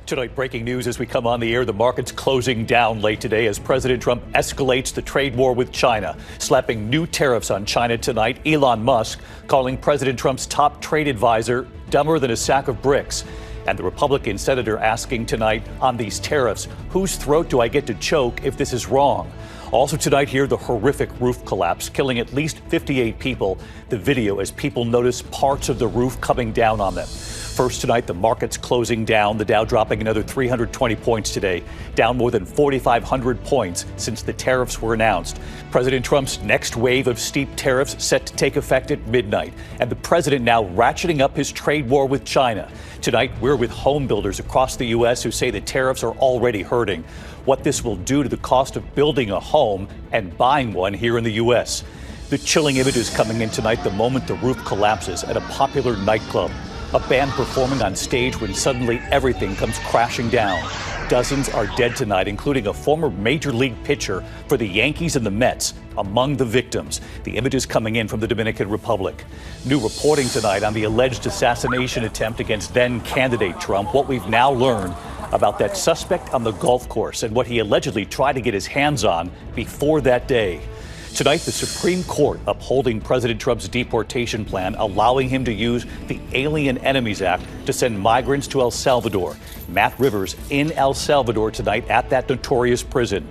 Tonight, breaking news as we come on the air. The market's closing down late today as President Trump escalates the trade war with China, slapping new tariffs on China tonight. Elon Musk calling President Trump's top trade advisor dumber than a sack of bricks. And the Republican senator asking tonight on these tariffs, whose throat do I get to choke if this is wrong? Also tonight here, the horrific roof collapse, killing at least 58 people. The video as people notice parts of the roof coming down on them. First tonight, the market's closing down, the Dow dropping another 320 points today, down more than 4,500 points since the tariffs were announced. President Trump's next wave of steep tariffs set to take effect at midnight, and the president now ratcheting up his trade war with China. Tonight, we're with home builders across the U.S. who say the tariffs are already hurting, what this will do to the cost of building a home and buying one here in the U.S. The chilling images coming in tonight the moment the roof collapses at a popular nightclub. A band performing on stage when suddenly everything comes crashing down. Dozens are dead tonight, including a former major league pitcher for the Yankees and the Mets, among the victims. The images coming in from the Dominican Republic. New reporting tonight on the alleged assassination attempt against then-candidate Trump. What we've now learned about that suspect on the golf course and what he allegedly tried to get his hands on before that day. Tonight, the Supreme Court upholding President Trump's deportation plan, allowing him to use the Alien Enemies Act to send migrants to El Salvador. Matt Rivers in El Salvador tonight at that notorious prison.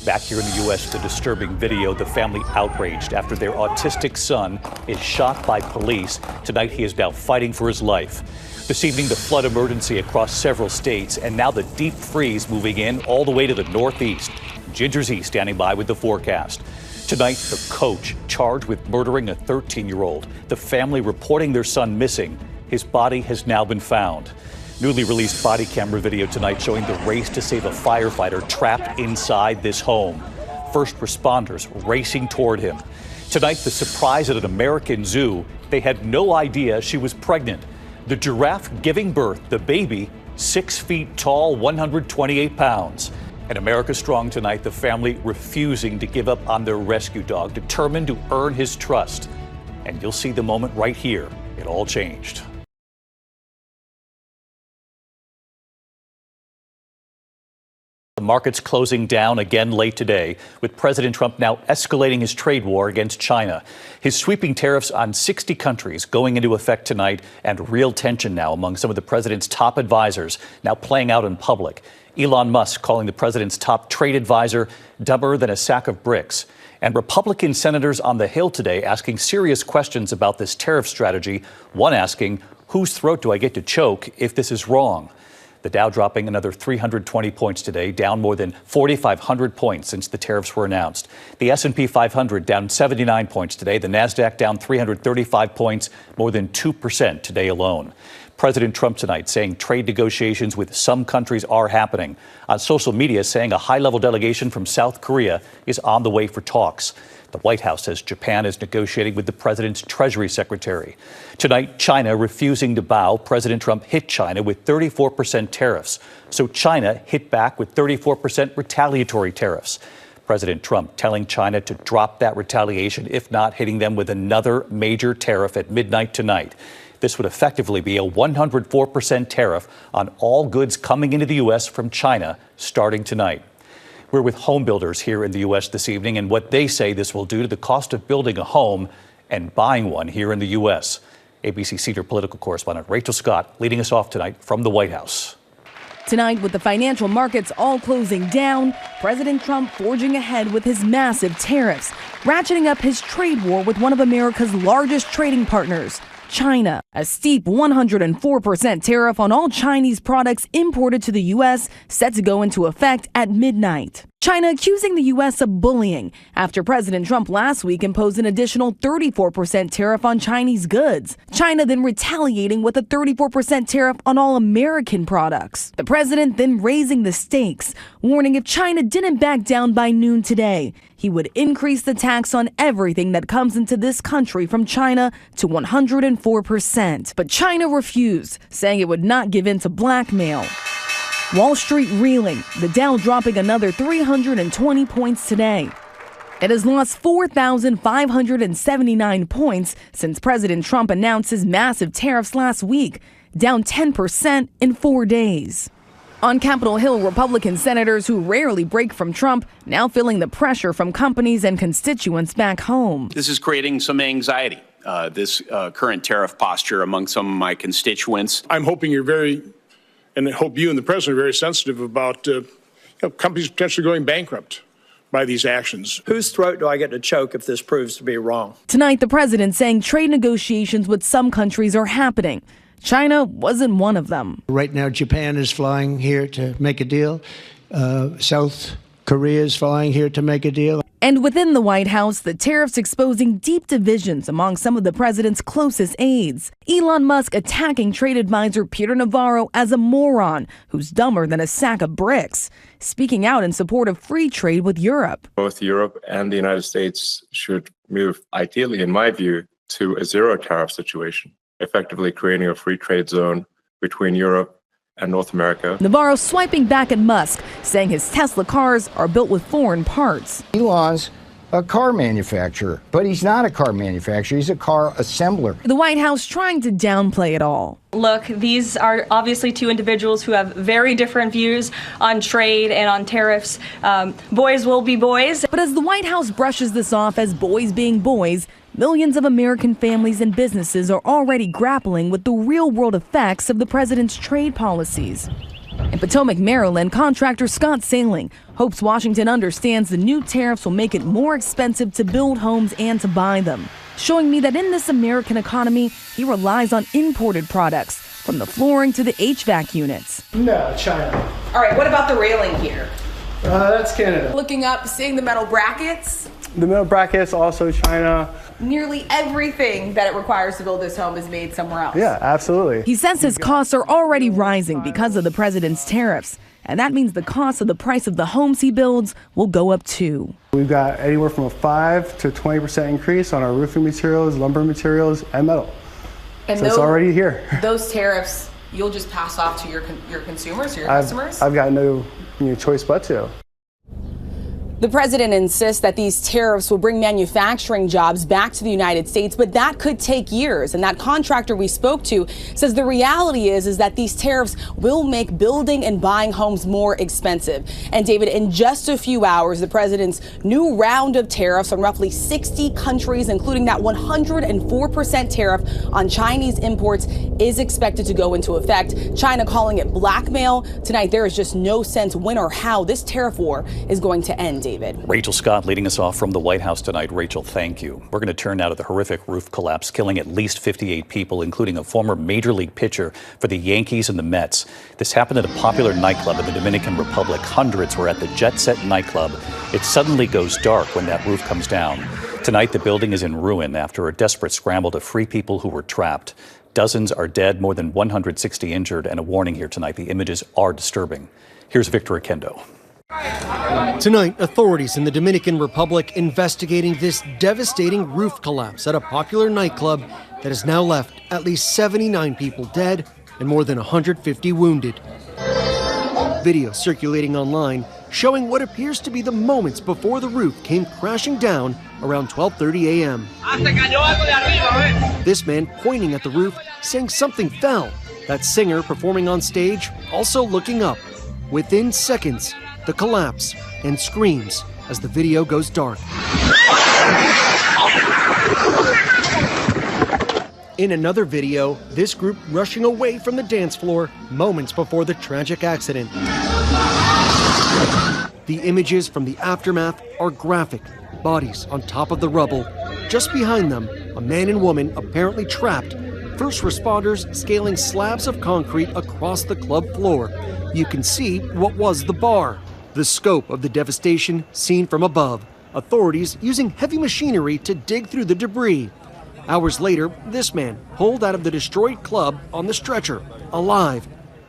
Back here in the U.S., the disturbing video, the family outraged after their autistic son is shot by police. Tonight, he is now fighting for his life. This evening, the flood emergency across several states, and now the deep freeze moving in all the way to the northeast. Ginger Z standing by with the forecast. Tonight, the coach charged with murdering a 13-year-old. The family reporting their son missing. His body has now been found. Newly released body camera video tonight showing the race to save a firefighter trapped inside this home. First responders racing toward him. Tonight, the surprise at an American zoo. They had no idea she was pregnant. The giraffe giving birth, the baby, 6 feet tall, 128 pounds. And America Strong tonight, the family refusing to give up on their rescue dog, determined to earn his trust. And you'll see the moment right here. It all changed. The market's closing down again late today, with President Trump now escalating his trade war against China. His sweeping tariffs on 60 countries going into effect tonight, and real tension now among some of the president's top advisors, now playing out in public. Elon Musk calling the president's top trade advisor dumber than a sack of bricks. And Republican senators on the Hill today asking serious questions about this tariff strategy. One asking, whose throat do I get to choke if this is wrong? The Dow dropping another 320 points today, down more than 4,500 points since the tariffs were announced. The S&P 500 down 79 points today. The Nasdaq down 335 points, more than 2% today alone. President Trump tonight saying trade negotiations with some countries are happening. On social media saying a high-level delegation from South Korea is on the way for talks. The White House says Japan is negotiating with the president's Treasury Secretary. Tonight, China refusing to bow. President Trump hit China with 34% tariffs. So China hit back with 34% retaliatory tariffs. President Trump telling China to drop that retaliation, if not hitting them with another major tariff at midnight tonight. This would effectively be a 104% tariff on all goods coming into the U.S. from China starting tonight. We're with home builders here in the U.S. this evening and what they say this will do to the cost of building a home and buying one here in the U.S. ABC senior political correspondent Rachel Scott leading us off tonight from the White House. Tonight, with the financial markets all closing down, President Trump forging ahead with his massive tariffs, ratcheting up his trade war with one of America's largest trading partners, China. A steep 104% tariff on all Chinese products imported to the U.S. set to go into effect at midnight. China accusing the U.S. of bullying after President Trump last week imposed an additional 34% tariff on Chinese goods. China then retaliating with a 34% tariff on all American products. The president then raising the stakes, warning if China didn't back down by noon today, he would increase the tax on everything that comes into this country from China to 104%. But China refused, saying it would not give in to blackmail. Wall Street reeling, the Dow dropping another 320 points today. It has lost 4,579 points since President Trump announced his massive tariffs last week, down 10% in 4 days. On Capitol Hill, Republican senators who rarely break from Trump now feeling the pressure from companies and constituents back home. This is creating some anxiety, this current tariff posture among some of my constituents. I'm hoping and I hope you and the president are very sensitive about companies potentially going bankrupt by these actions. Whose throat do I get to choke if this proves to be wrong? Tonight, the president saying trade negotiations with some countries are happening. China wasn't one of them. Right now, Japan is flying here to make a deal. South Korea is flying here to make a deal. And within the White House, the tariffs exposing deep divisions among some of the president's closest aides. Elon Musk attacking trade advisor Peter Navarro as a moron who's dumber than a sack of bricks, speaking out in support of free trade with Europe. Both Europe and the United States should move, ideally, in my view, to a zero tariff situation, effectively creating a free trade zone between Europe and North America. Navarro swiping back at Musk, saying his Tesla cars are built with foreign parts. Elon's a car manufacturer, but he's not a car manufacturer. He's a car assembler. The White House trying to downplay it all. Look, these are obviously two individuals who have very different views on trade and on tariffs. Boys will be boys. But as the White House brushes this off as boys being boys, millions of American families and businesses are already grappling with the real-world effects of the president's trade policies. In Potomac, Maryland, contractor Scott Sailing hopes Washington understands the new tariffs will make it more expensive to build homes and to buy them, showing me that in this American economy, he relies on imported products, from the flooring to the HVAC units. No, China. All right, what about the railing here? That's Canada. Looking up, seeing the metal brackets. The metal brackets, also China. Nearly everything that it requires to build this home is made somewhere else. Yeah, absolutely. He says his costs are already rising because of the president's tariffs, and that means the cost of the price of the homes he builds will go up too. We've got anywhere from a 5 to 20% increase on our roofing materials, lumber materials, and metal. And so it's already here. Those tariffs, you'll just pass off to your consumers, your customers? I've got no choice but to. The president insists that these tariffs will bring manufacturing jobs back to the United States, but that could take years. And that contractor we spoke to says the reality is that these tariffs will make building and buying homes more expensive. And David, in just a few hours, the president's new round of tariffs on roughly 60 countries, including that 104% tariff on Chinese imports, is expected to go into effect. China calling it blackmail. Tonight, there is just no sense when or how this tariff war is going to end. David. Rachel Scott leading us off from the White House tonight. Rachel, thank you. We're going to turn now to the horrific roof collapse, killing at least 58 people, including a former Major League pitcher for the Yankees and the Mets. This happened at a popular nightclub in the Dominican Republic. Hundreds were at the Jet Set nightclub. It suddenly goes dark when that roof comes down. Tonight, the building is in ruin after a desperate scramble to free people who were trapped. Dozens are dead, more than 160 injured, and a warning here tonight. The images are disturbing. Here's Victor Akendo. Tonight, authorities in the Dominican Republic investigating this devastating roof collapse at a popular nightclub that has now left at least 79 people dead and more than 150 wounded. Video circulating online showing what appears to be the moments before the roof came crashing down around 12:30 a.m. This man pointing at the roof, saying something fell. That singer performing on stage also looking up. Within seconds, the collapse and screams as the video goes dark. In another video, this group rushing away from the dance floor moments before the tragic accident. The images from the aftermath are graphic. Bodies on top of the rubble. Just behind them, a man and woman apparently trapped. First responders scaling slabs of concrete across the club floor. You can see what was the bar. The scope of the devastation seen from above. Authorities using heavy machinery to dig through the debris. Hours later, this man pulled out of the destroyed club on the stretcher, alive.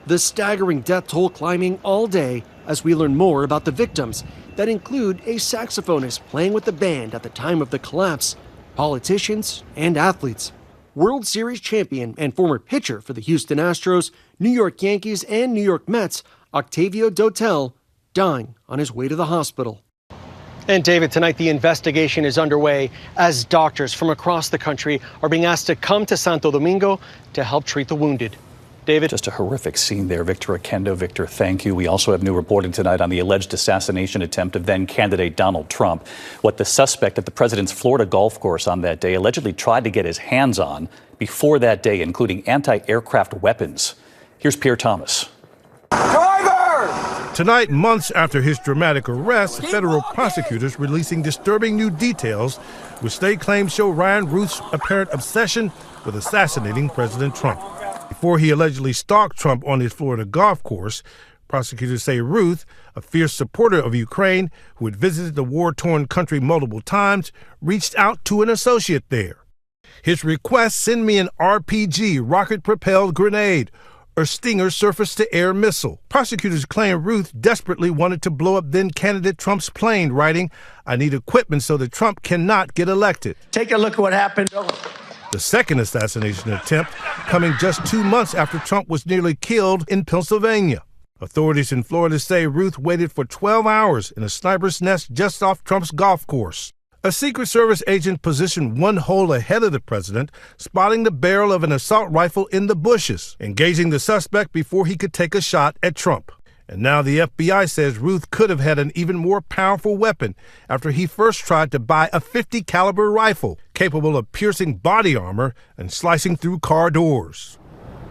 The staggering death toll climbing all day as we learn more about the victims that include a saxophonist playing with the band at the time of the collapse, politicians, and athletes. World Series champion and former pitcher for the Houston Astros, New York Yankees, and New York Mets, Octavio Dotel, dying on his way to the hospital. And David, tonight the investigation is underway as doctors from across the country are being asked to come to Santo Domingo to help treat the wounded. David? Just a horrific scene there. Victor Akendo. Victor, thank you. We also have new reporting tonight on the alleged assassination attempt of then-candidate Donald Trump. What the suspect at the president's Florida golf course on that day allegedly tried to get his hands on before that day, including anti-aircraft weapons. Here's Pierre Thomas. Tonight, months after his dramatic arrest, federal prosecutors releasing disturbing new details, which state claims show Ryan Ruth's apparent obsession with assassinating President Trump. Before he allegedly stalked Trump on his Florida golf course, prosecutors say Ruth, a fierce supporter of Ukraine who had visited the war-torn country multiple times, reached out to an associate there. His request, send me an RPG, rocket-propelled grenade, or Stinger surface-to-air missile. Prosecutors claim Ruth desperately wanted to blow up then-candidate Trump's plane, writing, I need equipment so that Trump cannot get elected. Take a look at what happened. The second assassination attempt coming just 2 months after Trump was nearly killed in Pennsylvania. Authorities in Florida say Ruth waited for 12 hours in a sniper's nest just off Trump's golf course. A Secret Service agent positioned one hole ahead of the president, spotting the barrel of an assault rifle in the bushes, engaging the suspect before he could take a shot at Trump. And now the FBI says Ruth could have had an even more powerful weapon after he first tried to buy a .50 caliber rifle capable of piercing body armor and slicing through car doors.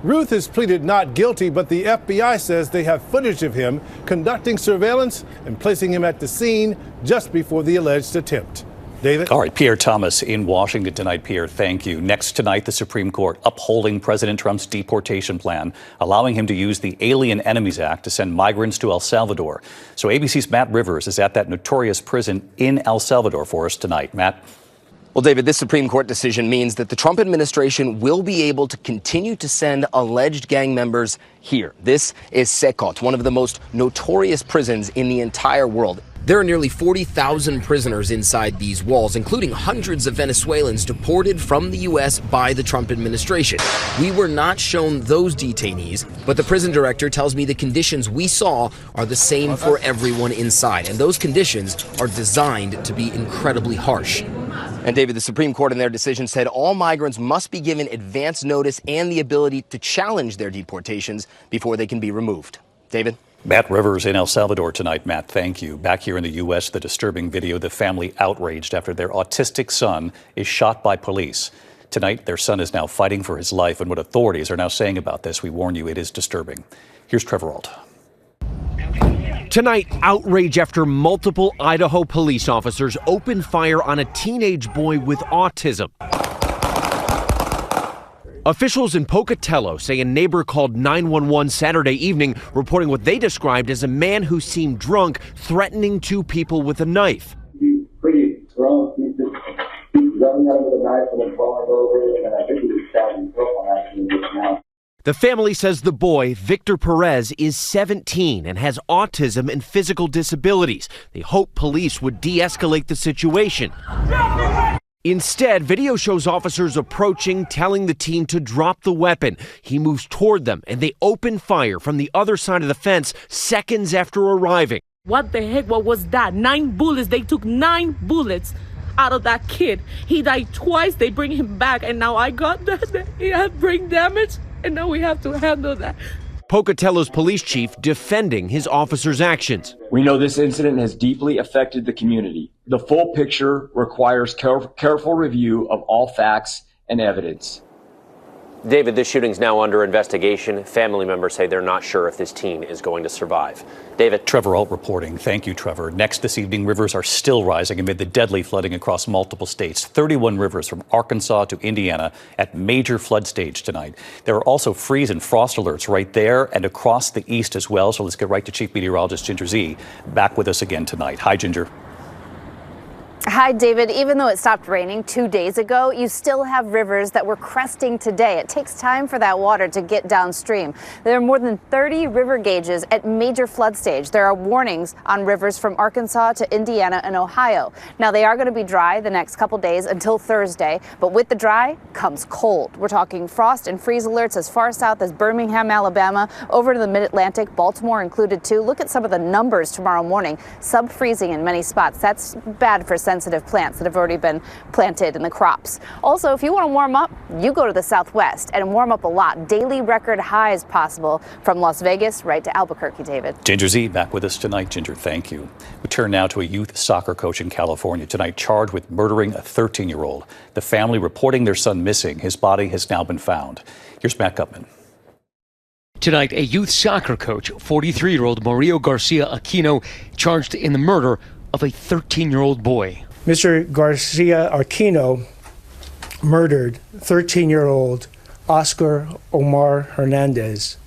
Ruth has pleaded not guilty, but the FBI says they have footage of him conducting surveillance and placing him at the scene just before the alleged attempt. David? All right, Pierre Thomas in Washington tonight. Pierre, thank you. Next tonight, the Supreme Court upholding President Trump's deportation plan, allowing him to use the Alien Enemies Act to send migrants to El Salvador. So ABC's Matt Rivers is at that notorious prison in El Salvador for us tonight. Matt? Well, David, this Supreme Court decision means that the Trump administration will be able to continue to send alleged gang members here. This is Secot, one of the most notorious prisons in the entire world. There are nearly 40,000 prisoners inside these walls, including hundreds of Venezuelans deported from the U.S. by the Trump administration. We were not shown those detainees, but the prison director tells me the conditions we saw are the same for everyone inside, and those conditions are designed to be incredibly harsh. And David, the Supreme Court in their decision said all migrants must be given advance notice and the ability to challenge their deportations before they can be removed. David? Matt Rivers in El Salvador tonight. Matt, thank you. Back here in the U.S., the disturbing video, the family outraged after their autistic son is shot by police. Tonight, their son is now fighting for his life, and what authorities are now saying about this, we warn you, it is disturbing. Here's Trevor Ault. Tonight, outrage after multiple Idaho police officers opened fire on a teenage boy with autism. Officials in Pocatello say a neighbor called 911 Saturday evening, reporting what they described as a man who seemed drunk, threatening two people with a knife. He's pretty drunk. He's just running out with a knife and then falling over, and I think he was stabbing himself on accident just now. The family says the boy, Victor Perez, is 17 and has autism and physical disabilities. They hope police would de-escalate the situation. Instead, video shows officers approaching, telling the teen to drop the weapon. He moves toward them, and they open fire from the other side of the fence seconds after arriving. What the heck? What was that? 9 bullets. They took 9 bullets out of that kid. He died twice. They bring him back, and now I got that. He had brain damage, and now we have to handle that. Pocatello's police chief defending his officers' actions. We know this incident has deeply affected the community. The full picture requires careful review of all facts and evidence. David, this shooting's now under investigation. Family members say they're not sure if this teen is going to survive. David? Trevor Ault reporting. Thank you, Trevor. Next this evening, rivers are still rising amid the deadly flooding across multiple states. 31 rivers from Arkansas to Indiana at major flood stage tonight. There are also freeze and frost alerts right there and across the east as well. So let's get right to Chief Meteorologist Ginger Z back with us again tonight. Hi, Ginger. Hi, David. Even though it stopped raining 2 days ago, you still have rivers that were cresting today. It takes time for that water to get downstream. There are more than 30 river gauges at major flood stage. There are warnings on rivers from Arkansas to Indiana and Ohio. Now, they are going to be dry the next couple days until Thursday, but with the dry comes cold. We're talking frost and freeze alerts as far south as Birmingham, Alabama, over to the mid-Atlantic, Baltimore included too. Look at some of the numbers tomorrow morning. Sub-freezing in many spots. That's bad for Central sensitive plants that have already been planted in the crops. Also, if you want to warm up, you go to the Southwest and warm up a lot. Daily record highs possible from Las Vegas right to Albuquerque, David. Ginger Z back with us tonight. Ginger, thank you. We turn now to a youth soccer coach in California tonight charged with murdering a 13-year-old. The family reporting their son missing. His body has now been found. Here's Matt Gutman. Tonight, a youth soccer coach, 43-year-old Mario Garcia Aquino, charged in the murder of a 13-year-old boy. Mr. Garcia Aquino murdered 13-year-old Oscar Omar Hernandez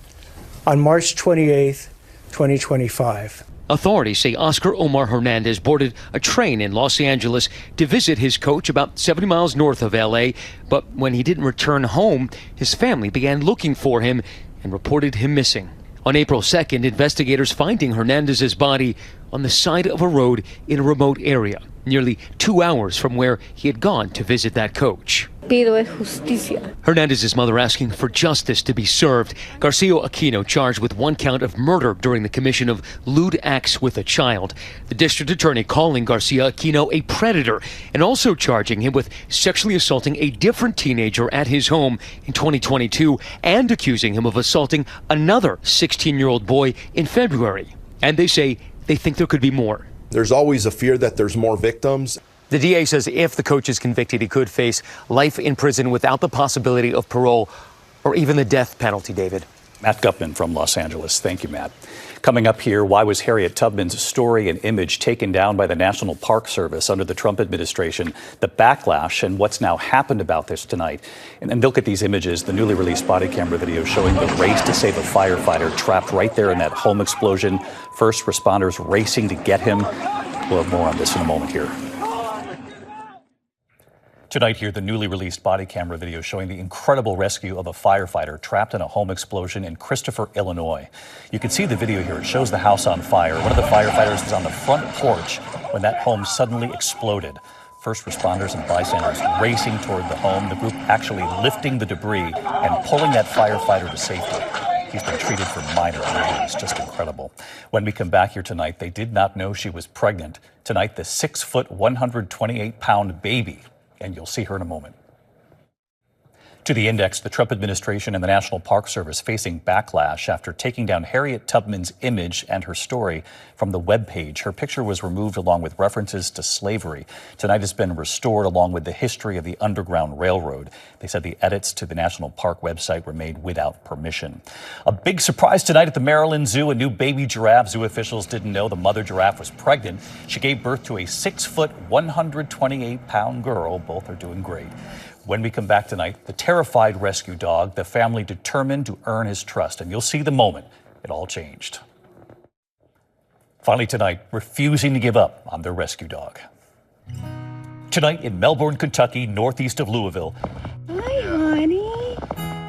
on March 28, 2025. Authorities say Oscar Omar Hernandez boarded a train in Los Angeles to visit his coach about 70 miles north of L.A., but when he didn't return home, his family began looking for him and reported him missing. On April 2nd, investigators finding Hernandez's body on the side of a road in a remote area, nearly 2 hours from where he had gone to visit that coach. Pido justicia. Hernandez's mother asking for justice to be served. Garcia Aquino charged with one count of murder during the commission of lewd acts with a child. The district attorney calling Garcia Aquino a predator and also charging him with sexually assaulting a different teenager at his home in 2022 and accusing him of assaulting another 16-year-old boy in February. And they say they think there could be more. There's always a fear that there's more victims. The DA says if the coach is convicted, he could face life in prison without the possibility of parole or even the death penalty, David. Matt Gutman from Los Angeles. Thank you, Matt. Coming up here, why was Harriet Tubman's story and image taken down by the National Park Service under the Trump administration, the backlash, and what's now happened about this tonight? And then look at these images, the newly released body camera video showing the race to save a firefighter trapped right there in that home explosion. First responders racing to get him. We'll have more on this in a moment here. Tonight here, the newly released body camera video showing the incredible rescue of a firefighter trapped in a home explosion in Christopher, Illinois. You can see the video here. It shows the house on fire. One of the firefighters was on the front porch when that home suddenly exploded. First responders and bystanders racing toward the home, the group actually lifting the debris and pulling that firefighter to safety. He's been treated for minor injuries. Just incredible. When we come back here tonight, they did not know she was pregnant. Tonight, the 6-foot, 128-pound baby. And you'll see her in a moment. To the index, the Trump administration and the National Park Service facing backlash after taking down Harriet Tubman's image and her story from the webpage. Her picture was removed along with references to slavery. Tonight has been restored along with the history of the Underground Railroad. They said the edits to the National Park website were made without permission. A big surprise tonight at the Maryland Zoo. A new baby giraffe. Zoo officials didn't know the mother giraffe was pregnant. She gave birth to a 6-foot, 128-pound girl. Both are doing great. When we come back tonight, the terrified rescue dog, the family determined to earn his trust. And you'll see the moment it all changed. Finally tonight, refusing to give up on their rescue dog. Tonight in Melbourne, Kentucky, northeast of Louisville. Hi, honey.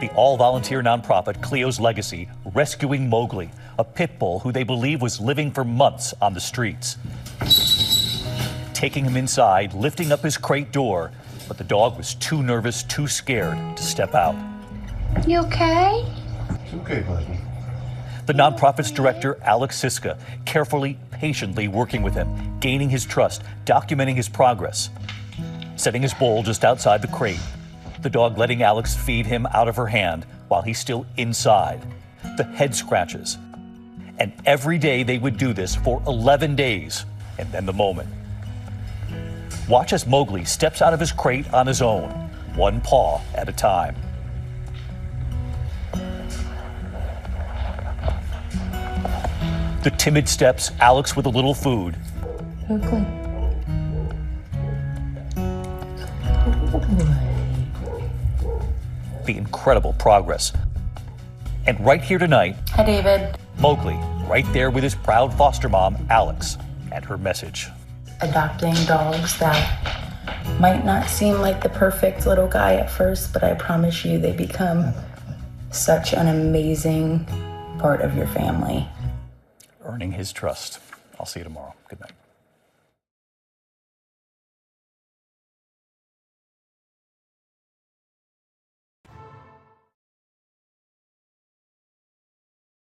The all-volunteer nonprofit Cleo's Legacy rescuing Mowgli, a pit bull who they believe was living for months on the streets. Taking him inside, lifting up his crate door, but the dog was too nervous, too scared to step out. You okay? It's okay, buddy. The nonprofit's director, Alex Siska, carefully, patiently working with him, gaining his trust, documenting his progress, setting his bowl just outside the crate. The dog letting Alex feed him out of her hand while he's still inside. The head scratches. And every day they would do this for 11 days. And then the moment. Watch as Mowgli steps out of his crate on his own, one paw at a time. The timid steps, Alex with a little food. Mowgli. The incredible progress. And right here tonight, Hi, David. Mowgli, right there with his proud foster mom, Alex, and her message. Adopting dogs that might not seem like the perfect little guy at first, but I promise you they become such an amazing part of your family. Earning his trust. I'll see you tomorrow. Good night.